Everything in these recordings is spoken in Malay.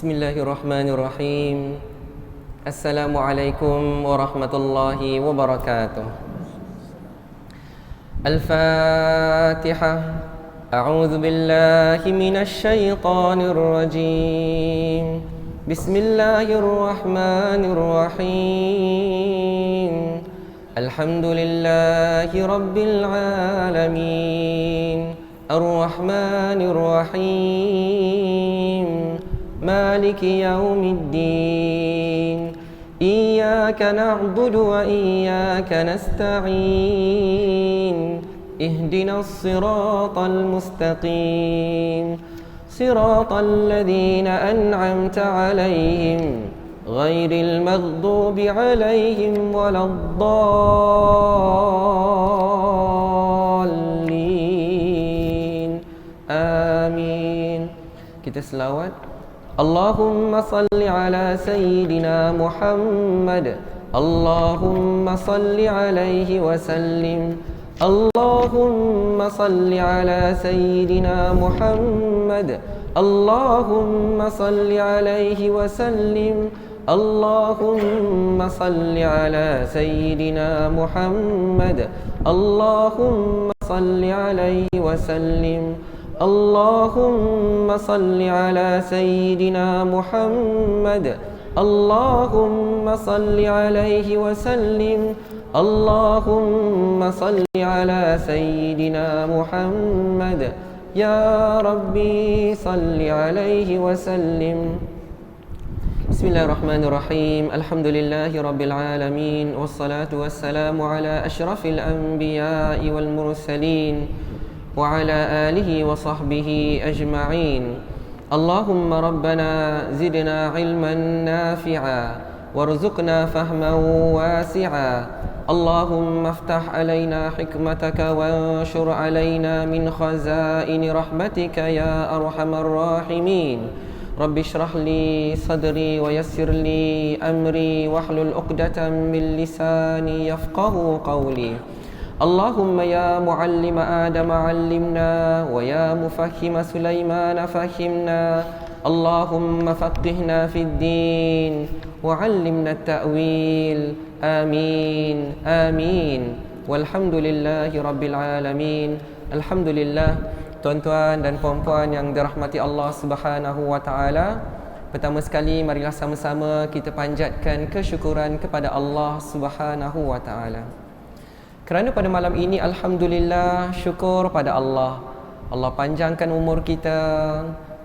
Bismillahirrahmanirrahim. Assalamualaikum warahmatullahi wabarakatuh. Al-Fatihah. A'udzu billahi minasy syaithanir rajim. Bismillahirrahmanirrahim. Alhamdulillahi rabbil alamin. Ar-Rahmanir Rahim. Maliki yaumiddin. Iyyaka na'budu wa iyyaka nasta'in. Ihdinas siratal mustaqim. Siratal ladzina an'amta 'alaihim ghairil maghdubi 'alaihim waladdallin. Amin. Kita selawat. Allahumma salli ala Sayyidina Muhammad. Allahumma salli alaihi wa sallim. Allahumma salli ala Sayyidina Muhammad. Allahumma salli alaihi wa sallim. Allahumma salli ala Sayyidina Muhammad. Allahumma salli alaihi wa sallim. Allahumma salli ala Sayyidina Muhammad. Allahumma salli alaihi wa sallim. Allahumma salli ala Sayyidina Muhammad. Ya Rabbi salli alaihi wa sallim. Bismillahirrahmanirrahim. Alhamdulillahi rabbil alamin. Wassalatu wassalamu ala asyrafil anbiya'i wal mursalin wa ala alihi wa sahbihi ajma'in. Allahumma rabbana zidna ilman nafi'a warzuqna fahman wasi'a. Allahumma aftah alaina hikmataka wanshur alaina min khazaini rahmatika ya arhamar rahimin. Rabbi shrah li sadri wa yassir li amri wahlul 'uqdatam min lisani yafqahu qawli. Allahumma ya muallima Adam 'allimna wa ya mufahhima Sulaiman fahhimna. Allahumma faqihna fid din wa 'allimna at-ta'wil. Amin. Amin. Walhamdulillahi rabbil alamin. Alhamdulillah, tuan-tuan dan puan-puan yang dirahmati Allah Subhanahu wa taala. Pertama sekali marilah sama-sama kita panjatkan kesyukuran kepada Allah Subhanahu wa taala. Kerana pada malam ini alhamdulillah, syukur pada Allah. Allah panjangkan umur kita.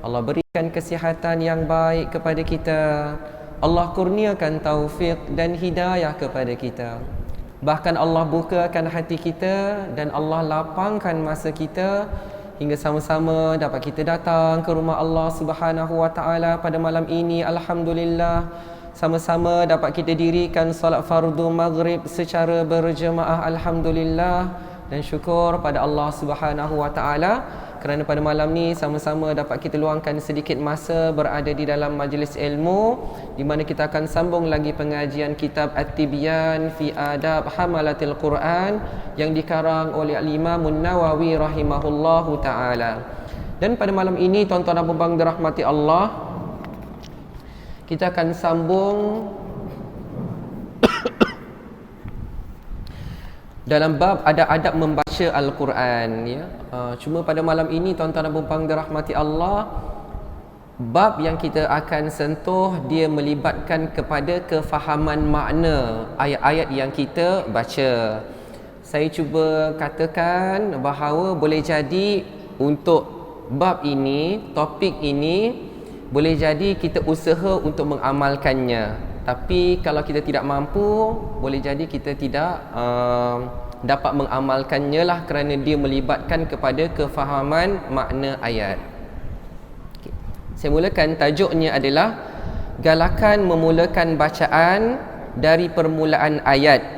Allah berikan kesihatan yang baik kepada kita. Allah kurniakan taufik dan hidayah kepada kita. Bahkan Allah bukakan hati kita dan Allah lapangkan masa kita hingga sama-sama dapat kita datang ke rumah Allah Subhanahu wa taala pada malam ini. Alhamdulillah, sama-sama dapat kita dirikan salat fardu maghrib secara berjemaah. Alhamdulillah dan syukur pada Allah Subhanahu wa taala kerana pada malam ni sama-sama dapat kita luangkan sedikit masa berada di dalam majlis ilmu di mana kita akan sambung lagi pengajian kitab At-Tibyan fi Adab Hamalatil Quran yang dikarang oleh Al-Imam An-Nawawi rahimahullahu taala. Dan pada malam ini tuan-tuan dan puan-puan dirahmati Allah, kita akan sambung dalam bab adab-adab membaca Al-Quran, ya. Cuma pada malam ini tuan-tuan dan puan-puan dirahmati Allah, bab yang kita akan sentuh dia melibatkan kepada kefahaman makna ayat-ayat yang kita baca. Saya cuba katakan bahawa boleh jadi untuk bab ini, topik ini, boleh jadi kita usaha untuk mengamalkannya. Tapi kalau kita tidak mampu, boleh jadi kita tidak dapat mengamalkannya lah kerana dia melibatkan kepada kefahaman makna ayat. Okay. Saya mulakan, tajuknya adalah galakan memulakan bacaan dari permulaan ayat.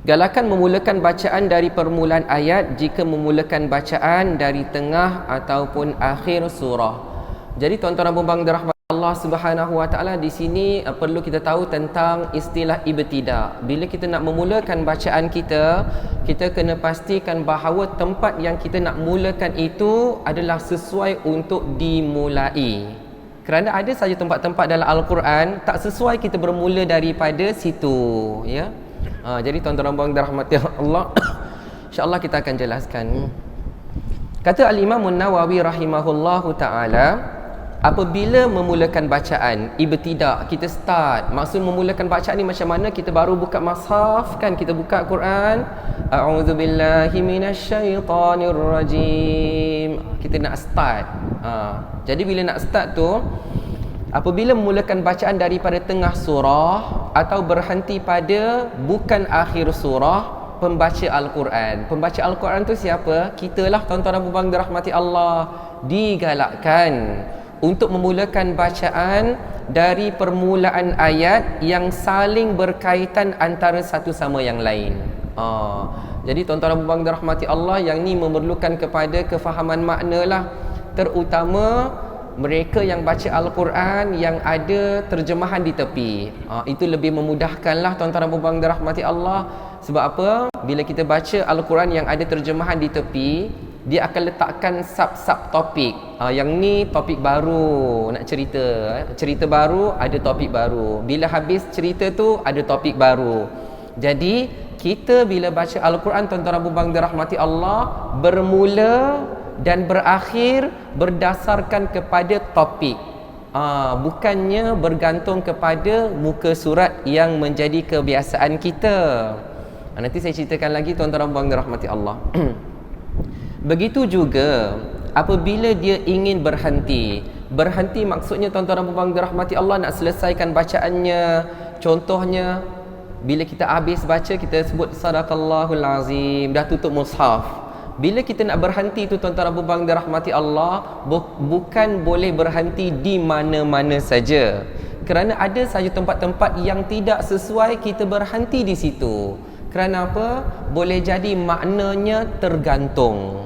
Galakan memulakan bacaan dari permulaan ayat jika memulakan bacaan dari tengah ataupun akhir surah. Jadi tuan-tuan dan puan-puan dirahmati Allah Subhanahu Wa Taala di sini perlu kita tahu tentang istilah ibtida. Bila kita nak memulakan bacaan kita, kita kena pastikan bahawa tempat yang kita nak mulakan itu adalah sesuai untuk dimulai. Kerana ada saja tempat-tempat dalam Al-Quran tak sesuai kita bermula daripada situ, ya. Jadi tuan-tuan dan dirahmati Allah, insya-Allah kita akan jelaskan. Kata Al-Imam An-Nawawi rahimahullahu taala, apabila memulakan bacaan ibtidak, kita start. Maksud memulakan bacaan ni macam mana? Kita baru buka mushaf kan, kita buka Quran, a'udzubillahi minasyaitonirrajim, kita nak start. Jadi bila nak start tu, apabila memulakan bacaan daripada tengah surah atau berhenti pada bukan akhir surah, pembaca Al-Quran. Pembaca Al-Quran tu siapa? Kitalah tuan-tuan dan puan dirahmati Allah. Digalakkan untuk memulakan bacaan dari permulaan ayat yang saling berkaitan antara satu sama yang lain. Jadi tuan-tuan dan puan dirahmati Allah, yang ni memerlukan kepada kefahaman makna lah. Terutama mereka yang baca Al-Quran yang ada terjemahan di tepi. Itu lebih memudahkanlah tuan-tuan dan puan dirahmati Allah. Sebab apa? Bila kita baca Al-Quran yang ada terjemahan di tepi, dia akan letakkan sub-sub topik. Yang ni topik baru nak cerita. Cerita baru ada topik baru. Bila habis cerita tu ada topik baru. Jadi kita bila baca Al-Quran, tuan-tuan dan puan dirahmati Allah, bermula dan berakhir berdasarkan kepada topik. Bukannya bergantung kepada muka surat yang menjadi kebiasaan kita. Nanti saya ceritakan lagi tuan-tuan dan puan dirahmati Allah. Begitu juga apabila dia ingin berhenti. Berhenti maksudnya tuan-tuan dan puan dirahmati Allah nak selesaikan bacaannya. Contohnya bila kita habis baca, kita sebut sadaqallahul azim, dah tutup mushaf. Bila kita nak berhenti tu tuan-tuan dan puan dirahmati Allah, bukan boleh berhenti di mana-mana saja. Kerana ada saja tempat-tempat yang tidak sesuai kita berhenti di situ. Kerana apa? Boleh jadi maknanya tergantung.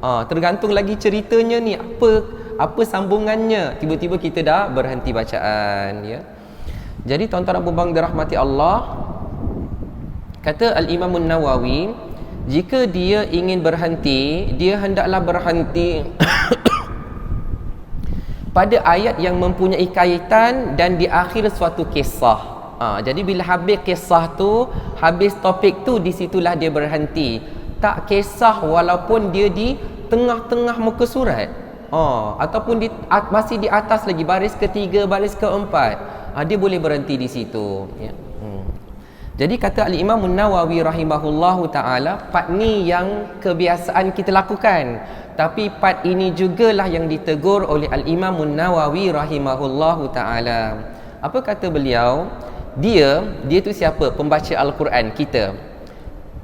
Tergantung lagi ceritanya ni apa sambungannya. Tiba-tiba kita dah berhenti bacaan, ya. Jadi tuan-tuan dan puan dirahmati Allah, kata Al-Imam An-Nawawi, jika dia ingin berhenti, dia hendaklah berhenti pada ayat yang mempunyai kaitan dan di akhir suatu kisah. Jadi bila habis kisah tu, habis topik tu, di situlah dia berhenti. Tak kisah walaupun dia di tengah-tengah muka surat, ataupun masih di atas lagi, baris ketiga, baris keempat, dia boleh berhenti di situ, ya. Jadi kata Al-Imam An-Nawawi rahimahullahu ta'ala, part ni yang kebiasaan kita lakukan, tapi part ini jugalah yang ditegur oleh Al-Imam An-Nawawi rahimahullahu ta'ala. Apa kata beliau? Dia tu siapa? Pembaca Al-Quran kita.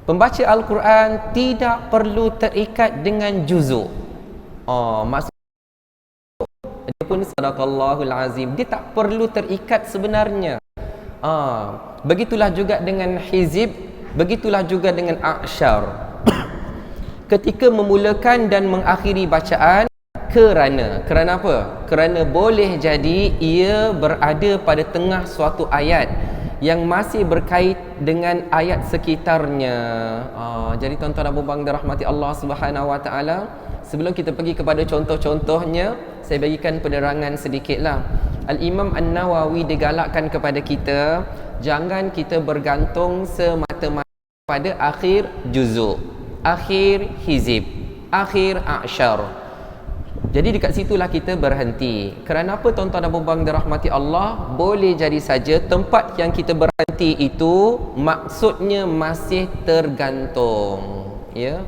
Pembaca Al-Quran tidak perlu terikat dengan juzuk. Maksudnya dia pun sadaqallahul azim, dia tak perlu terikat sebenarnya. Begitulah juga dengan hizib, begitulah juga dengan a'syar. Ketika memulakan dan mengakhiri bacaan, kerana apa? Kerana boleh jadi ia berada pada tengah suatu ayat yang masih berkait dengan ayat sekitarnya. Jadi tuan-tuan dan puan dirahmati Allah Subhanahu Wa Taala, sebelum kita pergi kepada contoh-contohnya, saya bagikan penerangan sedikitlah. Al-Imam An-Nawawi digalakkan kepada kita, jangan kita bergantung semata-mata pada akhir juzuk, akhir hizib, akhir a'syar. Jadi dekat situlah kita berhenti. Kerana apa tuan-tuan dan puan dirahmati Allah? Boleh jadi saja tempat yang kita berhenti itu maksudnya masih tergantung, ya.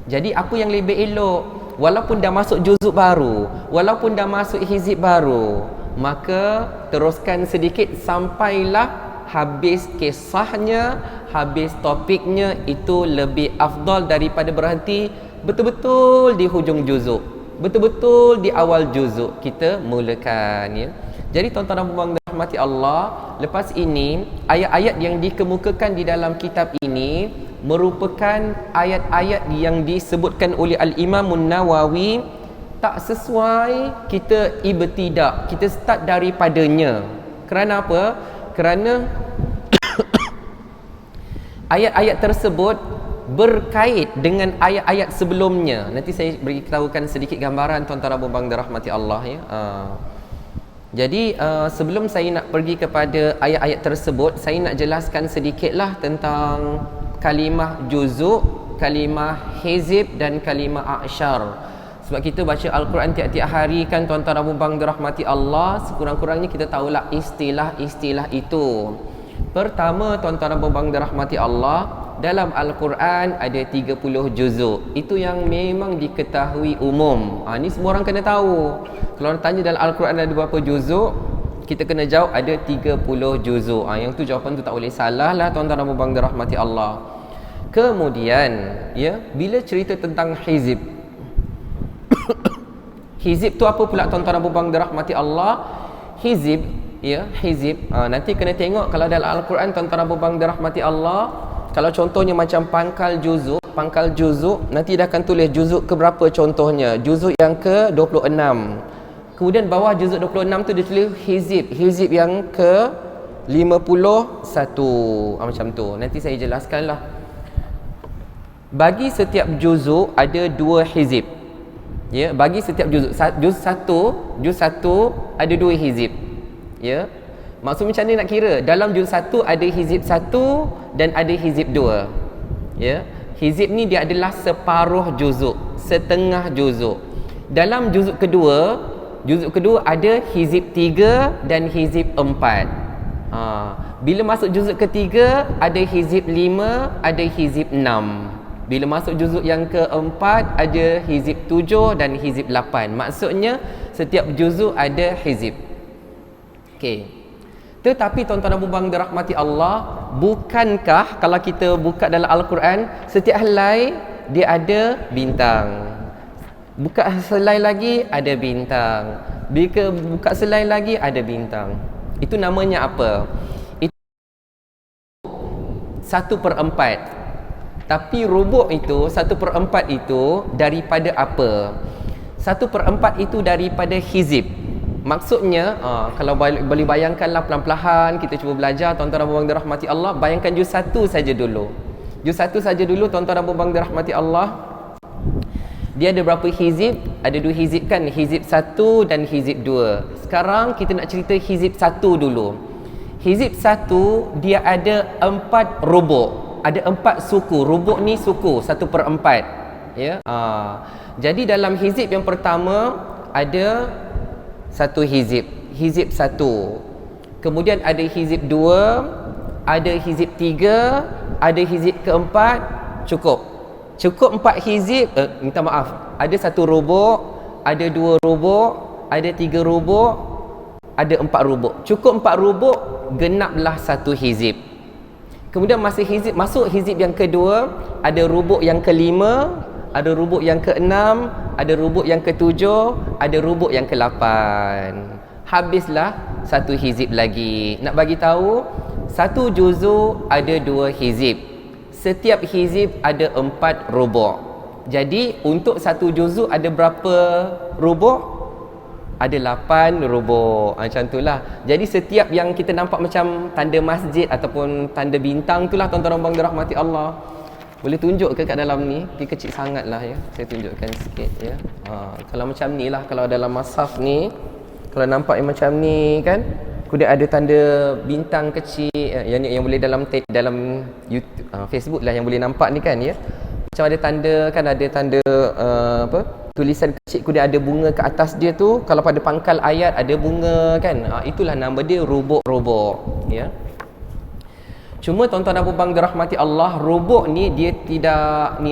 Jadi apa yang lebih elok, walaupun dah masuk juzuk baru, walaupun dah masuk hizib baru, maka teruskan sedikit sampailah habis kisahnya, habis topiknya. Itu lebih afdal daripada berhenti betul-betul di hujung juzuk, betul-betul di awal juzuk kita mulakan, ya. Jadi tuan-tuan dan puan dirahmati Allah, lepas ini ayat-ayat yang dikemukakan di dalam kitab ini merupakan ayat-ayat yang disebutkan oleh Al-Imam An-Nawawi tak sesuai, kita ibtidak, kita start daripadanya. Kerana apa? Kerana ayat-ayat tersebut berkait dengan ayat-ayat sebelumnya. Nanti saya beritahukan sedikit gambaran tuan-tuan dan puan-puan dirahmati Allah ya. Jadi sebelum saya nak pergi kepada ayat-ayat tersebut, saya nak jelaskan sedikitlah tentang kalimah juzuk, kalimah hizib dan kalimah a'syar. Sebab kita baca Al-Quran tiap-tiap hari kan tuan-tuan dan puan-puan dirahmati Allah, sekurang-kurangnya kita tahulah istilah-istilah itu. Pertama tuan-tuan dan puan-puan dirahmati Allah, dalam Al-Quran ada 30 juzuk. Itu yang memang diketahui umum. Ni semua orang kena tahu. Kalau orang tanya dalam Al-Quran ada berapa juzuk, kita kena jawab ada 30 juzuk. Yang tu jawapan tu tak boleh salah lah tuan-tuan dan puan-puan dirahmati Allah. Kemudian ya, bila cerita tentang hizib, hizib tu apa pula tuan-tuan dan puan-puan dirahmati Allah? Hizib ya, hizib nanti kena tengok kalau dalam Al-Quran tuan-tuan dan puan-puan dirahmati Allah, kalau contohnya macam pangkal juzuk, nanti dah akan tulis juzuk ke berapa contohnya, juzuk yang ke 26. Kemudian bawah juzuk 26 tu dia tulis hizib, hizib yang ke 51. Macam tu. Nanti saya jelaskanlah. Bagi setiap juzuk ada 2 hizib. Ya, bagi setiap juz satu ada 2 hizib. Ya. Maksud macam ni nak kira, dalam juz 1 ada hizib 1 dan ada hizib 2. Ya. Hizib ni dia adalah separuh juzuk, setengah juzuk. Dalam juzuk kedua ada hizib 3 dan hizib 4. Bila masuk juzuk ketiga ada hizib 5, ada hizib 6. Bila masuk juzuk yang keempat ada hizib 7 dan hizib 8. Maksudnya setiap juzuk ada hizib. Okey. Tetapi tuan-tuan dan puan-puan dirahmati Allah, bukankah kalau kita buka dalam Al-Quran, setiap helai dia ada bintang. Buka selai lagi ada bintang. Bila buka selai lagi ada bintang. Itu namanya apa? Itu 1/4. Tapi rubuk itu 1/4 itu daripada apa? 1/4 itu daripada hizib. Maksudnya kalau boleh bayangkanlah pelan-pelan kita cuba belajar tuan-tuan dan puan-puan dirahmati Allah, bayangkan juz 1 saja dulu. Juz 1 saja dulu tuan-tuan dan puan-puan dirahmati Allah. Dia ada berapa hizib? Ada 2 hizib kan? Hizib 1 dan hizib 2. Sekarang kita nak cerita hizib 1 dulu. Hizib 1 dia ada 4 rubuk. Ada 4 suku. Rubuk ni suku 1/4. Ya. Jadi dalam hizib yang pertama ada 1 hizib, hizib 1. Kemudian ada hizib 2, ada hizib 3, ada hizib keempat. Cukup 4 hizib. Minta maaf, ada 1 rubuk, ada 2 rubuk, ada 3 rubuk, ada 4 rubuk. Cukup 4 rubuk, genaplah 1 hizib. Kemudian masuk hizib yang kedua, ada rubuk yang kelima, ada rubuk yang keenam, ada rubuk yang ketujuh, ada rubuk yang ke-8. Habislah 1 hizib lagi. Nak bagi tahu, 1 juzuk ada 2 hizib. Setiap hizib ada 4 rubuk. Jadi untuk 1 juzuk ada berapa rubuk? Ada 8 rubuk. Macam itulah. Jadi setiap yang kita nampak macam tanda masjid ataupun tanda bintang itulah tuan-tuan dan puan dirahmati Allah. Boleh tunjuk ke kat dalam ni? Dia kecil sangat lah ya. Saya tunjukkan sikit ya. Kalau macam ni lah, kalau dalam mushaf ni, kalau nampak yang macam ni kan, kemudian ada tanda bintang kecil yang boleh dalam YouTube, Facebook lah yang boleh nampak ni kan ya. Macam ada tanda kan, ada tanda tulisan kecil, kemudian ada bunga ke atas dia tu. Kalau pada pangkal ayat ada bunga kan. Itulah nama dia rubuk-rubuk ya. Cuma tuan-tuan dan puan-puan dirahmati Allah, rubuk ni dia tidak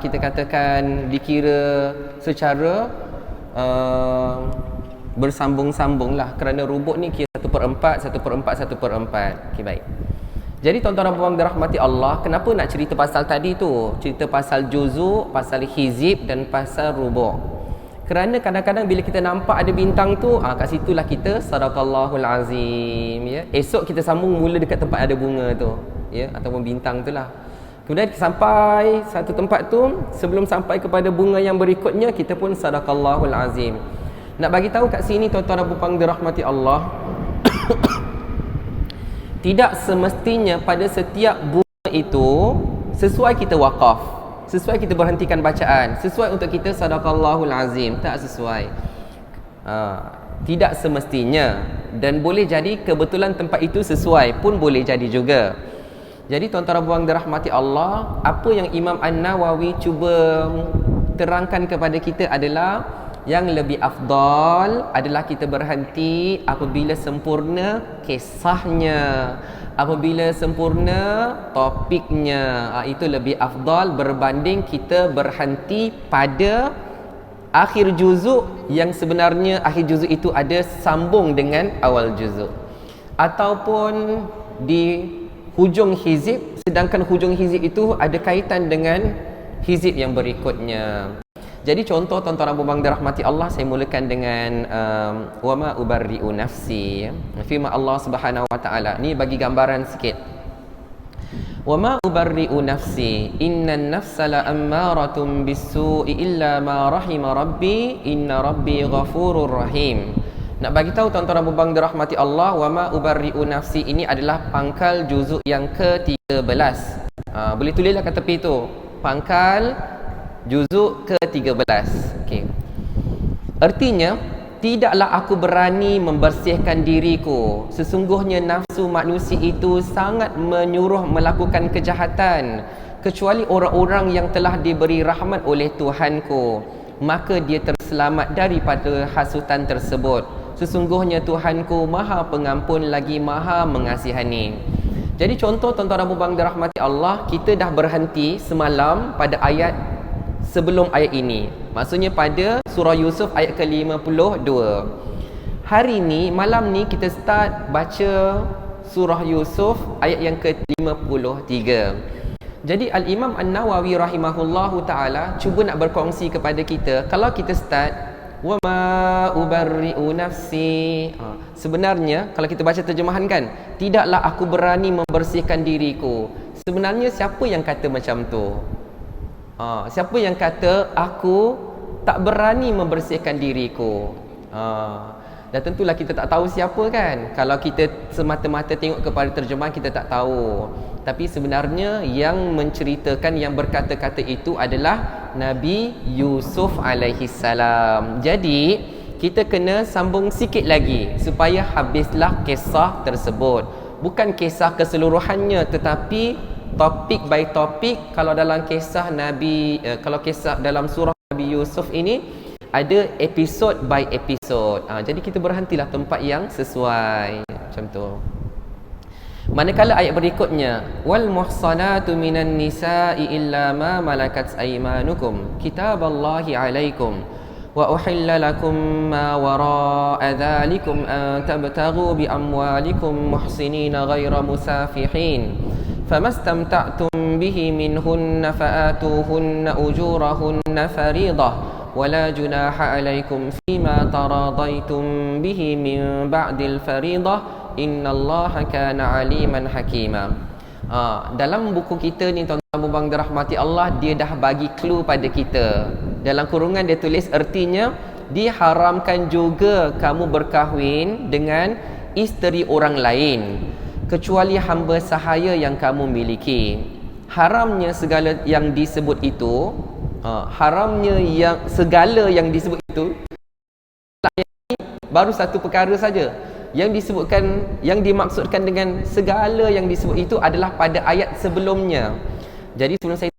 kita katakan dikira secara bersambung-sambung lah, kerana rubuk ni kira 1/4. Okey, baik. Jadi tuan-tuan dan puan-puan dirahmati Allah, kenapa nak cerita pasal tadi tu? Cerita pasal juzuk, pasal hizib dan pasal rubuk. Kerana kadang-kadang bila kita nampak ada bintang tu, kat situlah kita sadaqallahul azim ya. Esok kita sambung mula dekat tempat ada bunga tu ya, ataupun bintang tu lah. Kemudian sampai satu tempat tu, sebelum sampai kepada bunga yang berikutnya, kita pun sadaqallahul azim. Nak bagi tahu kat sini tuan-tuan dan puan dirahmati Allah, tidak semestinya pada setiap bunga itu sesuai kita wakaf, sesuai kita berhentikan bacaan, sesuai untuk kita sadaqallahul azim. Tak sesuai. Tidak semestinya. Dan boleh jadi kebetulan tempat itu sesuai pun boleh jadi juga. Jadi tuan-tuan dan puan dirahmati Allah, apa yang Imam An-Nawawi cuba terangkan kepada kita adalah yang lebih afdal adalah kita berhenti apabila sempurna kisahnya, apabila sempurna topiknya. Itu lebih afdal berbanding kita berhenti pada akhir juzuk yang sebenarnya akhir juzuk itu ada sambung dengan awal juzuk, ataupun di hujung hizib sedangkan hujung hizib itu ada kaitan dengan hizib yang berikutnya. Jadi contoh tuan-tuan dan puan dirahmati Allah, saya mulakan dengan wa ma ubarri'u nafsi, firman Allah Subhanahu wa taala. Ni bagi gambaran sikit. Wa ma ubarri'u nafsi innan nafsa la ammaratun bis-su'i illa ma rahima rabbi inna rabbi ghafurur rahim. Nak bagi tahu tuan-tuan dan puan dirahmati Allah, wa ma ubarri'u nafsi ini adalah pangkal juzuk yang ke-13. Boleh tulislah kat tepi tu, pangkal juzuk ke-13. Okey. Artinya, tidaklah aku berani membersihkan diriku. Sesungguhnya nafsu manusia itu sangat menyuruh melakukan kejahatan, kecuali orang-orang yang telah diberi rahmat oleh Tuhanku, maka dia terselamat daripada hasutan tersebut. Sesungguhnya Tuhanku Maha Pengampun lagi Maha Mengasihani. Jadi contoh tuan-tuan dan puan dirahmati Allah, kita dah berhenti semalam pada ayat sebelum ayat ini. Maksudnya pada surah Yusuf ayat ke-52. Hari ni, malam ni kita start baca surah Yusuf ayat yang ke-53. Jadi Al-Imam An-Nawawi rahimahullahu ta'ala cuba nak berkongsi kepada kita, kalau kita start wa ma ubarri'u nafsi, sebenarnya kalau kita baca terjemahan kan, tidaklah aku berani membersihkan diriku. Sebenarnya siapa yang kata macam tu? Siapa yang kata aku tak berani membersihkan diriku? Dan tentulah kita tak tahu siapa kan. Kalau kita semata-mata tengok kepada terjemahan, kita tak tahu. Tapi sebenarnya yang menceritakan, yang berkata-kata itu adalah Nabi Yusuf alaihi salam. Jadi kita kena sambung sikit lagi supaya habislah kisah tersebut. Bukan kisah keseluruhannya, tetapi topik by topik. Kalau dalam kisah Nabi, kalau kisah dalam surah Nabi Yusuf ini ada episod by episod. Jadi kita berhentilah tempat yang sesuai. Macam tu. Manakala ayat berikutnya, wal muhsanatu minan nisa'i illa ma malakat aymanukum kitaballahi alaikum wa uhilla lakum ma wara'a dhalikum an tabtaghu bi amwalikum muhsinina ghaira musafihin famastamta'tum bihi minhunna fa'atuhunna ujurahunna faridah ولا جناح عليكم فيما تراضيتم به من بعد الفريضة إن الله كان عليما حكيما. Dalam buku kita ni tuan-tuan puan dirahmati Allah, dia dah bagi clue pada kita. Dalam kurungan dia tulis artinya, diharamkan juga kamu berkahwin dengan isteri orang lain kecuali hamba sahaya yang kamu miliki. Haramnya segala yang disebut itu, haramnya yang segala yang disebut itu baru satu perkara saja. Yang disebutkan, yang dimaksudkan dengan segala yang disebut itu adalah pada ayat sebelumnya. Jadi sebelum saya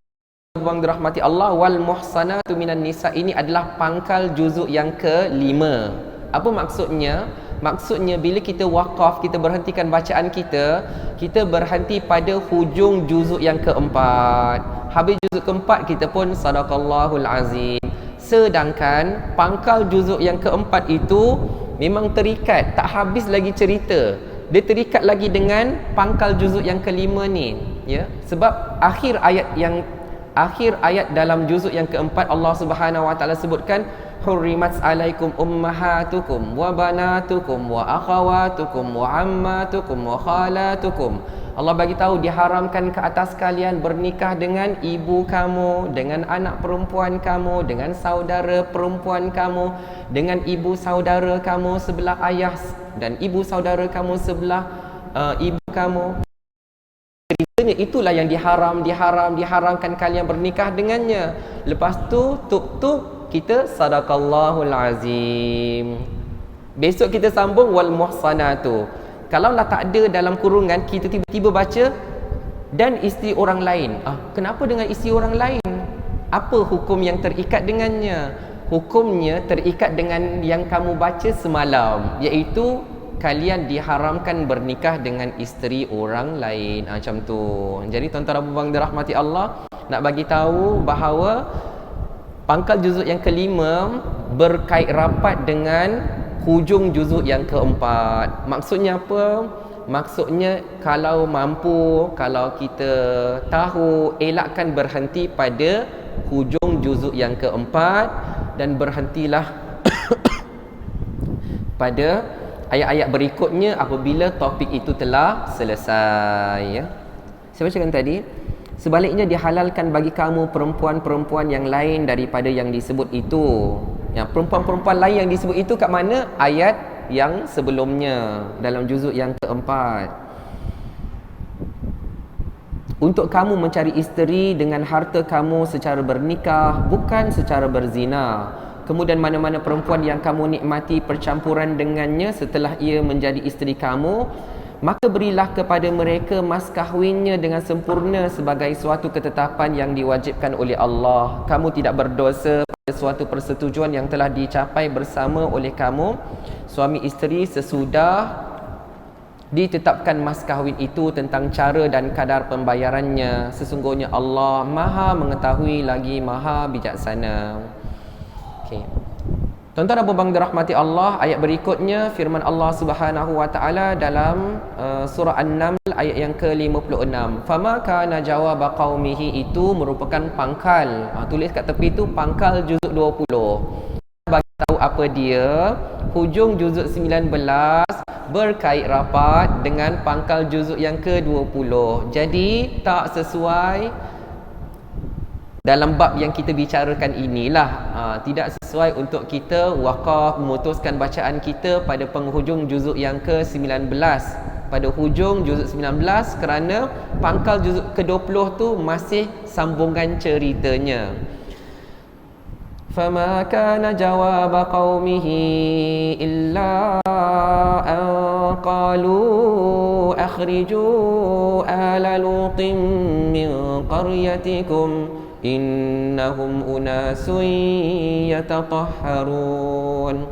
buang dirahmati Allah, wal muhsanatu minan nisa ini adalah pangkal juzuk yang ke-5. Apa maksudnya? Maksudnya bila kita wakaf, kita berhentikan bacaan kita, kita berhenti pada hujung juzuk yang ke-4. Habis juzuk ke-4 kita pun sadaqallahul azim. Sedangkan pangkal juzuk yang ke-4 itu memang terikat, tak habis lagi cerita. Dia terikat lagi dengan pangkal juzuk yang ke-5 ni, ya. Sebab akhir ayat dalam juzuk yang ke-4 Allah Subhanahu wa taala sebutkan hurrimat alaikum ummahatukum wa banatukum wa akhawatukum wa ammatukum wa khalatukum Allah bagi tahu diharamkan ke atas kalian bernikah dengan ibu kamu, dengan anak perempuan kamu, dengan saudara perempuan kamu, dengan ibu saudara kamu sebelah ayah dan ibu saudara kamu sebelah ibu kamu. Ceritanya itulah yang diharamkan kalian bernikah dengannya. Lepas tu tuk kita sadaqallahul azim. Besok kita sambung wal muhsanatu. Kalaulah tak ada dalam kurungan, kita tiba-tiba baca dan isteri orang lain. Kenapa dengan isteri orang lain? Apa hukum yang terikat dengannya? Hukumnya terikat dengan yang kamu baca semalam, iaitu kalian diharamkan bernikah dengan isteri orang lain. Macam tu. Jadi tuan-tuan dan puan dirahmati Allah, nak bagi tahu bahawa pangkal juzuk yang kelima berkait rapat dengan hujung juzuk yang keempat. Maksudnya apa? Maksudnya kalau mampu, kalau kita tahu, elakkan berhenti pada hujung juzuk yang keempat dan berhentilah pada ayat-ayat berikutnya apabila topik itu telah selesai, ya. Saya bacakan tadi, sebaliknya dihalalkan bagi kamu perempuan-perempuan yang lain daripada yang disebut itu. Ya, perempuan-perempuan lain yang disebut itu kat mana? Ayat yang sebelumnya dalam juzuk yang keempat. Untuk kamu mencari isteri dengan harta kamu secara bernikah, bukan secara berzina. Kemudian mana-mana perempuan yang kamu nikmati percampuran dengannya setelah ia menjadi isteri kamu, maka berilah kepada mereka mas kahwinnya dengan sempurna sebagai suatu ketetapan yang diwajibkan oleh Allah. Kamu tidak berdosa suatu persetujuan yang telah dicapai bersama oleh kamu suami isteri sesudah ditetapkan mas kahwin itu tentang cara dan kadar pembayarannya. Sesungguhnya Allah Maha mengetahui lagi Maha bijaksana. Okey. Tuan-tuan dan puan dirahmati Allah, ayat berikutnya firman Allah Subhanahu wa taala dalam surah An-Naml ayat yang ke-56. Fama kana jawab qaumihi, itu merupakan pangkal. Tulis kat tepi tu pangkal juzuk 20. Bagi tahu apa dia? Hujung juzuk 19 berkait rapat dengan pangkal juzuk yang ke-20. Jadi tak sesuai dalam bab yang kita bicarakan inilah. Tidak sesuai untuk kita waqaf memutuskan bacaan kita pada penghujung juzuk yang ke-19, pada hujung juzuk 19, kerana pangkal juzuk ke-20 tu masih sambungan ceritanya. فَمَا كَانَ جَوَابَ قَوْمِهِ إِلَّا أَنْ قَالُوا أَخْرِجُوا آلَ لُوطٍ مِّنْ قَرْيَتِكُمْ innahum unasun yatatahharun.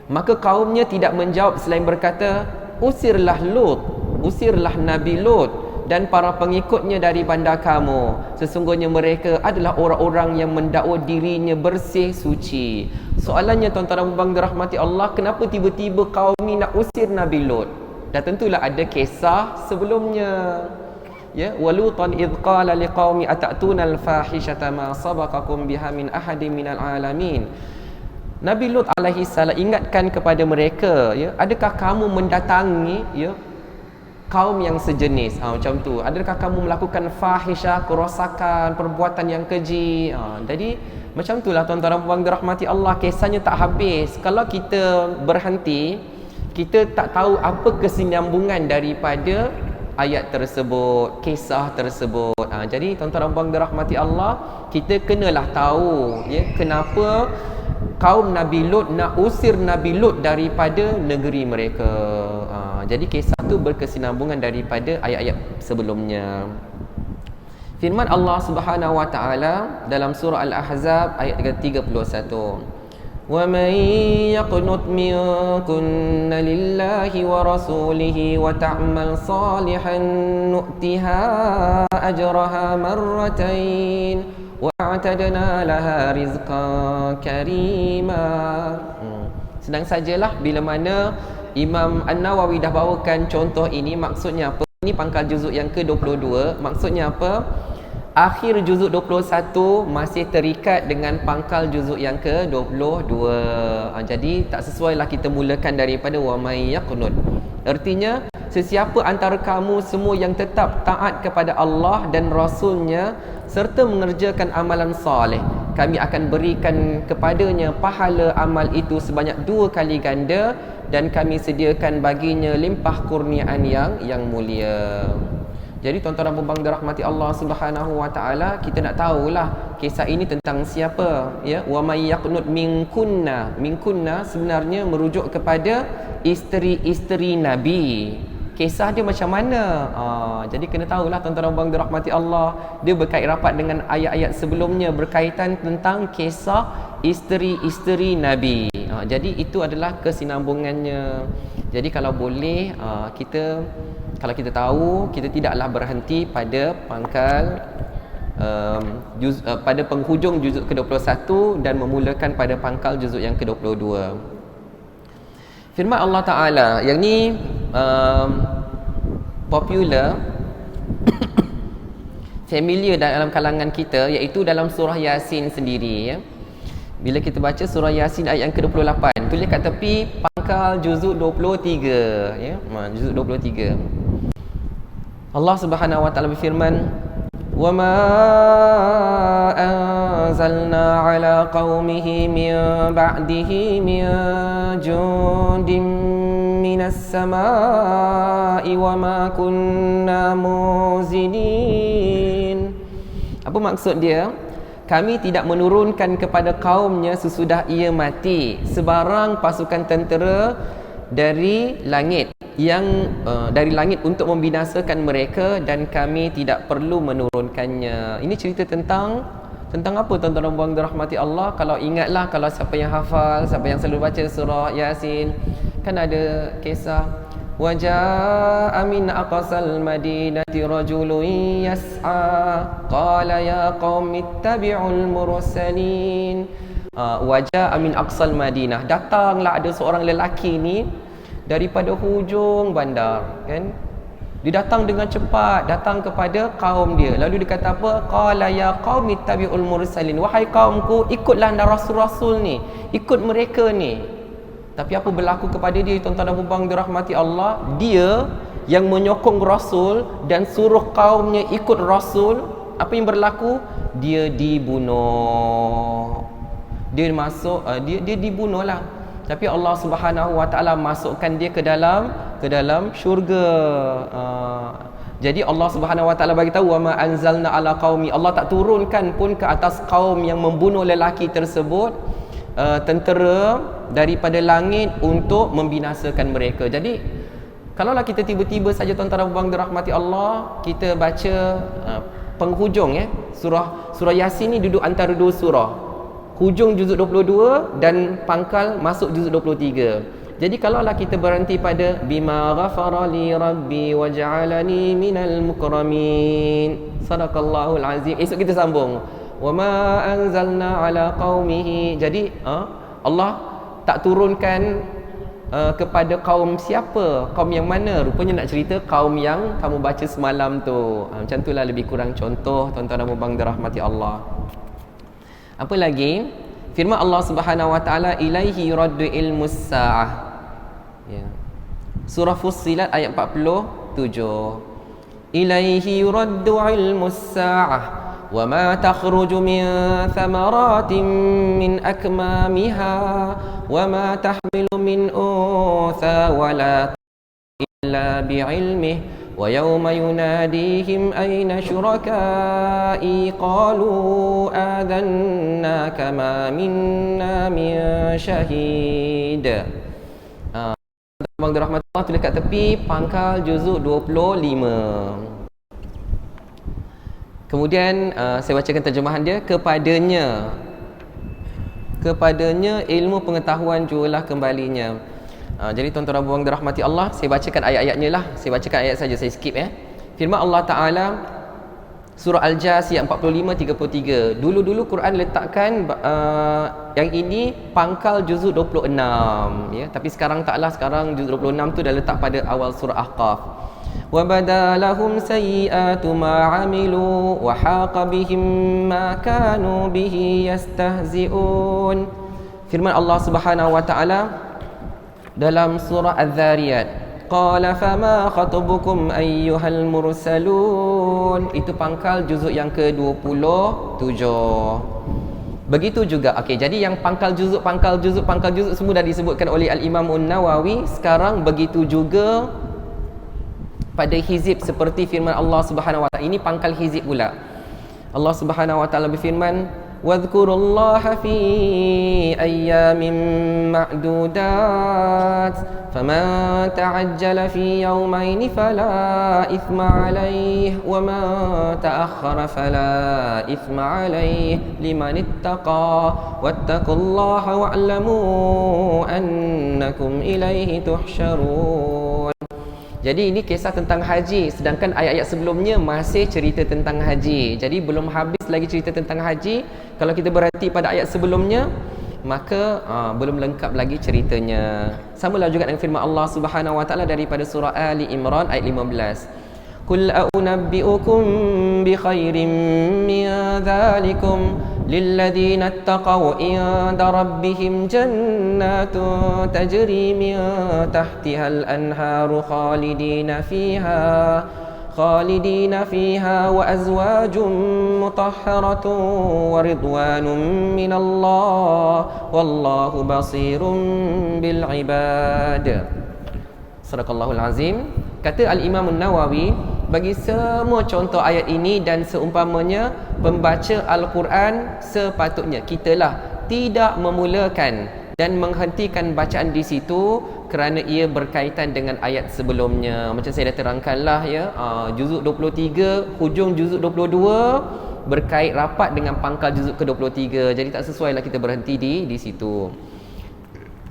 Maka kaumnya tidak menjawab selain berkata, usirlah Lut, usirlah Nabi Lut dan para pengikutnya dari bandar kamu. Sesungguhnya mereka adalah orang-orang yang mendakwa dirinya bersih suci. Soalannya tuan-tuan dan puan dirahmati Allah, kenapa tiba-tiba kaum ni nak usir Nabi Lut? Dah tentulah ada kisah sebelumnya. Ya, walutan idh qala liqaumi atatuna al-fahishata ma sabaqakum biha min ahadin minal alamin. Nabi Lut alaihi salam ingatkan kepada mereka, ya, adakah kamu mendatangi, ya, kaum yang sejenis, macam tu. Adakah kamu melakukan fahisyah, kerosakan, perbuatan yang keji? Jadi macam itulah tuan-tuan dan puan dirahmati Allah, kisahnya tak habis. Kalau kita berhenti, kita tak tahu apa kesinambungan daripada ayat tersebut, kisah tersebut. Jadi tuan-tuan dan puan dirahmati Allah, kita kenalah tahu, ya, kenapa kaum Nabi Lut nak usir Nabi Lut daripada negeri mereka. Jadi kisah tu berkesinambungan daripada ayat-ayat sebelumnya. Firman Allah Subhanahu wa taala dalam surah Al-Ahzab ayat 31. وَمَنْ يَقْنُتْ مِنْكُنَّ لِلَّهِ وَرَسُولِهِ وَتَعْمَلْ صَالِحًا نُؤْتِهَا أَجْرَهَا مَرَّتَيْنِ وَأَعْتَدْنَا لَهَا رِزْقًا كَرِيمًا. Sedang sajalah bila mana Imam An-Nawawi dah bawakan contoh ini, maksudnya apa? Ini pangkal juzuk yang ke-22. Maksudnya apa? Akhir juzuk 21 masih terikat dengan pangkal juzuk yang ke-22. Jadi tak sesuailah kita mulakan daripada wa may yaqnut. Artinya sesiapa antara kamu semua yang tetap taat kepada Allah dan Rasulnya serta mengerjakan amalan soleh, kami akan berikan kepadanya pahala amal itu sebanyak 2 kali ganda, dan kami sediakan baginya limpah kurniaan yang mulia. Jadi tuan-tuan dan puan-puan dirahmati Allah Subhanahu wa taala, kita nak tahulah kisah ini tentang siapa, ya. Wa may yaqnut minkunna. Minkunna sebenarnya merujuk kepada isteri-isteri Nabi. Kisah dia macam mana? Jadi kena tahulah tuan-tuan dan puan-puan dirahmati Allah. Dia berkait rapat dengan ayat-ayat sebelumnya berkaitan tentang kisah isteri-isteri Nabi. Jadi itu adalah kesinambungannya. Jadi kalau boleh kalau kita tahu, kita tidaklah berhenti pada pangkal pada penghujung juzuk ke-21 dan memulakan pada pangkal juzuk yang ke-22. Firman Allah Ta'ala yang ni popular familiar dalam kalangan kita, iaitu dalam surah Yasin sendiri, ya. Bila kita baca surah Yasin ayat yang ke-28, tulis kat tepi pangkal juzuk 23, ya. Juzuk 23. Allah Subhanahu wa taala berfirman, "Wa ma anzalna ala qaumihi min ba'dihi min jundin minas samaa'i wa ma kunna muzinin." Apa maksud dia? Kami tidak menurunkan kepada kaumnya sesudah ia mati sebarang pasukan tentera dari langit untuk membinasakan mereka, dan kami tidak perlu menurunkannya. Ini cerita tentang apa, tuan-tuan dan puan dirahmati Allah? Kalau ingatlah, kalau siapa yang hafal, siapa yang selalu baca surah Yasin, kan ada kisah وَجَاءَ مِنْ أَقْصَى الْمَدِينَةِ رَجُلٌ يَسْعَى قَالَ يَا قَوْمِ اتَّبِعُوا الْمُرْسَلِينَ. وَجَاءَ مِنْ أَقْصَى الْمَدِينَةِ, datanglah ada seorang lelaki ni daripada hujung bandar, kan? Dia datang dengan cepat, datang kepada kaum dia. Lalu dia kata apa? Qala ya qaumi ittabi'ul mursalin. Wahai kaumku, ikutlah rasul-rasul ni, ikut mereka ni. Tapi apa berlaku kepada dia, tuan-tuan dan puan-puan dirahmati Allah? Dia yang menyokong rasul dan suruh kaumnya ikut rasul, apa yang berlaku? Dia dibunuh. Dia dibunuhlah. Tapi Allah Subhanahu wa taala masukkan dia ke dalam syurga. Jadi Allah Subhanahu wa taala bagi tahu, wa ma anzalna ala qaumi, Allah tak turunkan pun ke atas kaum yang membunuh lelaki tersebut tentera daripada langit untuk membinasakan mereka. Jadi kalaulah kita tiba-tiba saja, tuan-tuan dan puan dirahmati Allah, kita baca penghujung, ya, surah Yasin ni duduk antara 2 surah, hujung juzuk 22 dan pangkal masuk juzuk 23. Jadi kalaulah kita berhenti pada bima ghafara li rabbi wa ja'alani minal mukramin, sadaqallahul azim, esok kita sambung wa ma anzalna ala qaumihi. Jadi Allah tak turunkan kepada kaum siapa, kaum yang mana? Rupanya nak cerita kaum yang kamu baca semalam tu. Macam itulah lebih kurang contoh, tuan-tuan dan puan dirahmati Allah. Apa lagi? Firman Allah Subhanahu wa taala, ilaihi yuraddu ilmus saah, ya. Surah Fussilat ayat 47. Ilaihi yuraddu ilmus saah wa ma takhruju min thamaratin min akmamiha wa ma tahmilu min untha wa la illa bi'ilmihi wa yawma yunadihim ayna syurakai qalu adanna kama minna min syahid. Bang rahmatullah, tulis kat tepi pangkal juzuk 25. Kemudian saya bacakan terjemahan dia. Kepadanya ilmu pengetahuan jualah kembalinya. Jadi tuan-tuan dan puan dirahmati Allah, saya bacakan ayat-ayatnya lah. Saya bacakan ayat saja, saya skip, ya. Firman Allah Ta'ala surah Al-Jasiyah 45-33. Dulu-dulu Quran letakkan yang ini pangkal juzuk 26, ya. Tapi sekarang taklah, sekarang juzuk 26 tu dah letak pada awal surah Ahqaf. وَبَدَا لَهُمْ سَيِّئَاتُ مَا عَمِلُوا وَحَاقَ بِهِمْ مَا كَانُوا بِهِ يَسْتَهْزِئُونَ. Firman Allah Subhanahu wa taala dalam surah Az-Zariyat Qala fama khatubukum ayyuhal mursalun. Itu pangkal juzuk yang ke-27. Begitu juga. Okey, jadi yang pangkal juzuk semua dah disebutkan oleh Al-Imam An-Nawawi. Sekarang begitu juga pada hizib seperti firman Allah Subhanahu wa taala. Ini pangkal hizib pula. Allah Subhanahu wa taala berfirman, "Wadhkurullaha fi ayyamin ma'dudat, faman ta'ajjala fi yawmayn fala ithma 'alayhi, wa man ta'akhkhara fala ithma 'alayhi, liman ittaqa, wattaqullaha wa'lamu annakum ilayhi tuhsyarun." Jadi ini kisah tentang haji, sedangkan ayat-ayat sebelumnya masih cerita tentang haji. Jadi belum habis lagi cerita tentang haji. Kalau kita berhenti pada ayat sebelumnya, maka belum lengkap lagi ceritanya. Samalah juga dengan firman Allah Subhanahu wa taala daripada surah Ali Imran ayat 15. Qul a'unabbi'ukum bi khairin min dhalikum lilladzina ittaqaw 'inda rabbihim jannatun tajri min tahtihal anharu khalidina fiha wa azwajun mutahharatun wa ridwanun minallah wallahu basirun bil ibad. Sadaqallahul azim. Kata Al-Imam An-Nawawi, bagi semua contoh ayat ini dan seumpamanya, pembaca Al-Quran sepatutnya kitalah tidak memulakan dan menghentikan bacaan di situ kerana ia berkaitan dengan ayat sebelumnya. Macam saya dah terangkanlah ya, juzuk 23, hujung juzuk 22 berkait rapat dengan pangkal juzuk ke-23. Jadi tak sesuailah kita berhenti di situ.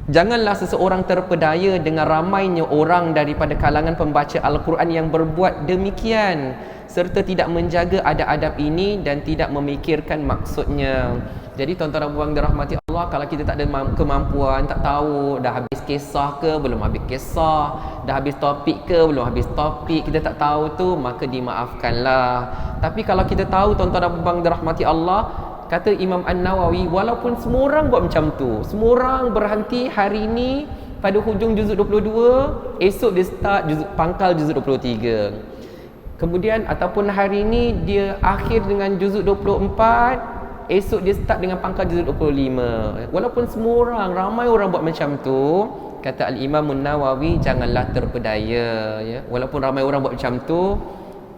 Janganlah seseorang terpedaya dengan ramainya orang daripada kalangan pembaca Al-Quran yang berbuat demikian serta tidak menjaga adab-adab ini dan tidak memikirkan maksudnya. Jadi tuan-tuan dan puan dirahmati Allah, kalau kita tak ada kemampuan, tak tahu dah habis kisah ke belum habis kisah, dah habis topik ke belum habis topik, kita tak tahu tu, maka dimaafkanlah. Tapi kalau kita tahu tuan-tuan dan puan dirahmati Allah, kata Imam An-Nawawi, walaupun semua orang buat macam tu, semua orang berhenti hari ni pada hujung juzuk 22, esok dia start pangkal juzuk 23. Kemudian ataupun hari ni dia akhir dengan juzuk 24, esok dia start dengan pangkal juzuk 25. Walaupun semua orang, ramai orang buat macam tu, kata Al-Imam An-Nawawi, janganlah terpedaya ya. Walaupun ramai orang buat macam tu,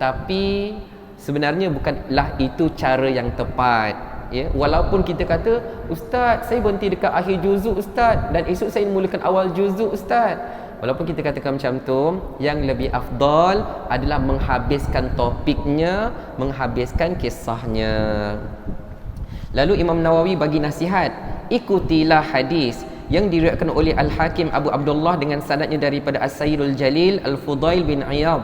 tapi sebenarnya bukanlah itu cara yang tepat. Ya, walaupun kita kata, "Ustaz, saya berhenti dekat akhir juzuk Ustaz, dan esok saya mulakan awal juzuk Ustaz." Walaupun kita katakan macam tu, yang lebih afdal adalah menghabiskan topiknya, menghabiskan kisahnya. Lalu Imam Nawawi bagi nasihat, ikutilah hadis yang diriwayatkan oleh Al-Hakim Abu Abdullah dengan sanadnya daripada As-Sayyidul Jalil Al-Fudail bin Iyad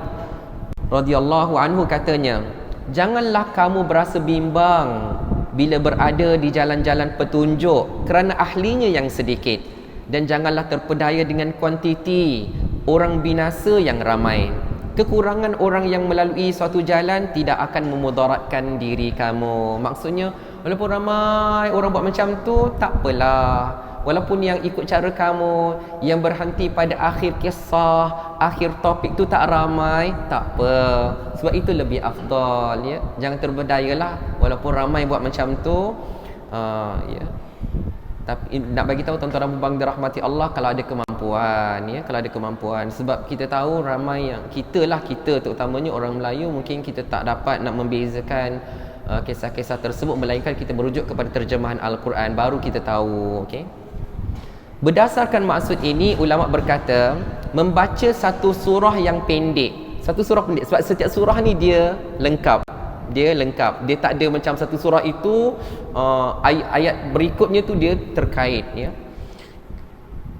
radhiyallahu anhu, katanya, janganlah kamu berasa bimbang bila berada di jalan-jalan petunjuk kerana ahlinya yang sedikit, dan janganlah terpedaya dengan kuantiti orang binasa yang ramai. Kekurangan orang yang melalui suatu jalan tidak akan memudaratkan diri kamu. Maksudnya, walaupun ramai orang buat macam tu, tak apalah. Walaupun yang ikut cara kamu, yang berhenti pada akhir kisah, akhir topik tu tak ramai, tak apa. Sebab itu lebih afdal ya. Jangan terbedayalah walaupun ramai buat macam tu. Ya. Tapi nak bagi tahu tuan-tuan dan puan dirahmati Allah, kalau ada kemampuan ya, kalau ada kemampuan. Sebab kita tahu ramai yang kita terutamanya orang Melayu, mungkin kita tak dapat nak membezakan kisah-kisah tersebut, melainkan kita merujuk kepada terjemahan Al-Quran, baru kita tahu. Okey. Berdasarkan maksud ini, ulama berkata, membaca satu surah yang pendek, satu surah pendek, sebab setiap surah ni dia lengkap. Dia tak ada macam satu surah itu ayat berikutnya tu dia terkait ya.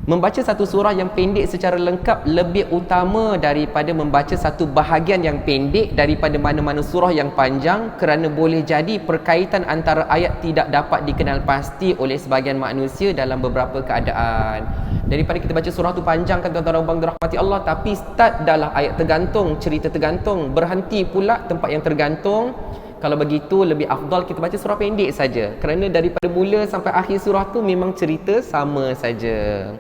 Membaca satu surah yang pendek secara lengkap lebih utama daripada membaca satu bahagian yang pendek daripada mana-mana surah yang panjang, kerana boleh jadi perkaitan antara ayat tidak dapat dikenal pasti oleh sebahagian manusia dalam beberapa keadaan. Daripada kita baca surah tu panjang kan tuan-tuan dan puan dirahmati Allah, tapi start adalah ayat tergantung, cerita tergantung, berhenti pula tempat yang tergantung. Kalau begitu lebih afdal kita baca surah pendek saja, kerana daripada mula sampai akhir surah tu memang cerita sama saja.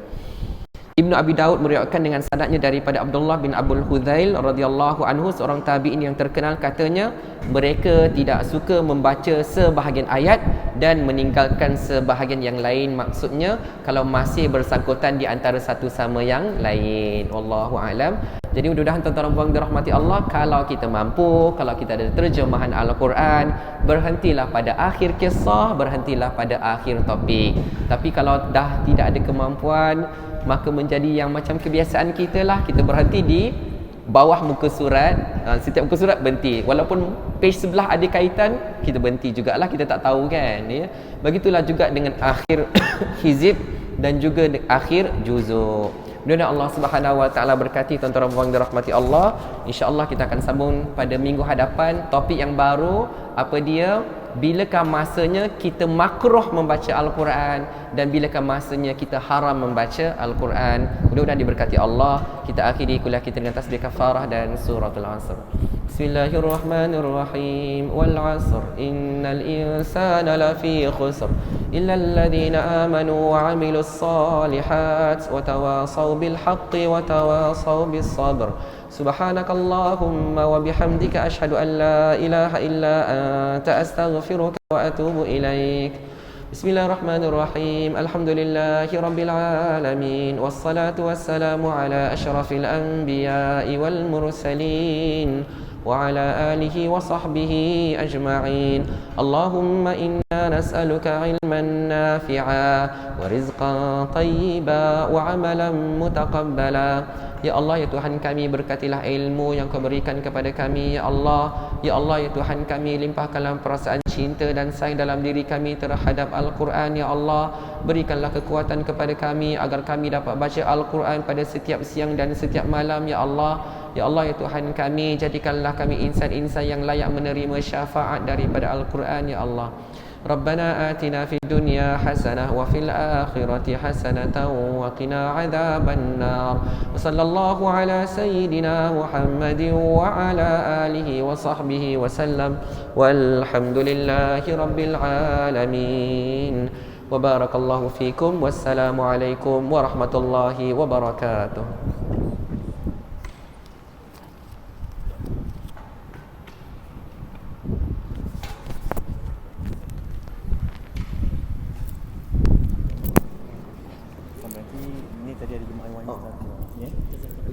Ibnu Abi Daud meriwayatkan dengan sanadnya daripada Abdullah bin Abdul Hudzail radhiyallahu anhu, seorang tabi'in yang terkenal, katanya mereka tidak suka membaca sebahagian ayat dan meninggalkan sebahagian yang lain. Maksudnya kalau masih bersangkutan di antara satu sama yang lain. Wallahu alam. Jadi mudah-mudahan tuan-tuan dan puan dirahmati Allah, kalau kita mampu, kalau kita ada terjemahan Al-Quran, berhentilah pada akhir kisah, berhentilah pada akhir topik. Tapi kalau dah tidak ada kemampuan, maka menjadi yang macam kebiasaan kita lah, kita berhenti di bawah muka surat. Setiap muka surat berhenti, walaupun page sebelah ada kaitan, kita berhenti jugalah, kita tak tahu kan ya. Begitulah juga dengan akhir hizib dan juga akhir juzuk. Mudah-mudahan Allah Subhanahu Wa Taala berkati tuan-tuan dan puan dirahmati Allah. Insya-Allah kita akan sambung pada minggu hadapan topik yang baru. Apa dia? Bilakah masanya kita makruh membaca Al-Quran dan bilakah masanya kita haram membaca Al-Quran. Mudah-mudahan diberkati Allah. Kita akhiri kuliah kita dengan tasbih kafarah dan suratul Asr. Bismillahirrahmanirrahim. Wal 'asr innal insana lafi khusr illa alladhina amanu wa 'amilus solihat wa tawasaw bil haqqi wa tawasaw bis sabr. Subhanakallahumma wa bihamdika asyhadu an la ilaha illa anta astaghfiruka wa atubu ilaik. Bismillahirrahmanirrahim. Alhamdulillahi rabbil alamin. Wassalatu wassalamu ala asyrafil anbiya'i wal mursalin wa ala alihi wa sahbihi ajma'in. Allahumma inna nas'aluka ilman nafi'a wa rizqan tayyiba wa amalan mutaqabbala. Ya Allah, ya Tuhan kami, berkatilah ilmu yang Kau berikan kepada kami, ya Allah. Ya Allah, ya Tuhan kami, limpahkanlah perasaan cinta dan sayang dalam diri kami terhadap Al-Quran, ya Allah. Berikanlah kekuatan kepada kami agar kami dapat baca Al-Quran pada setiap siang dan setiap malam, ya Allah. Ya Allah, ya Tuhan kami, jadikanlah kami insan-insan yang layak menerima syafaat daripada Al-Quran, ya Allah. ربنا آتنا في الدنيا حسنة وفي الآخرة حسنة وقنا عذاب النار وصلى الله على سيدنا محمد وعلى آله وصحبه وسلم والحمد لله رب العالمين وبارك الله فيكم والسلام عليكم ورحمة الله وبركاته. Berarti ni tadi ada jemaah wanita. Oh. Ya.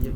Ya.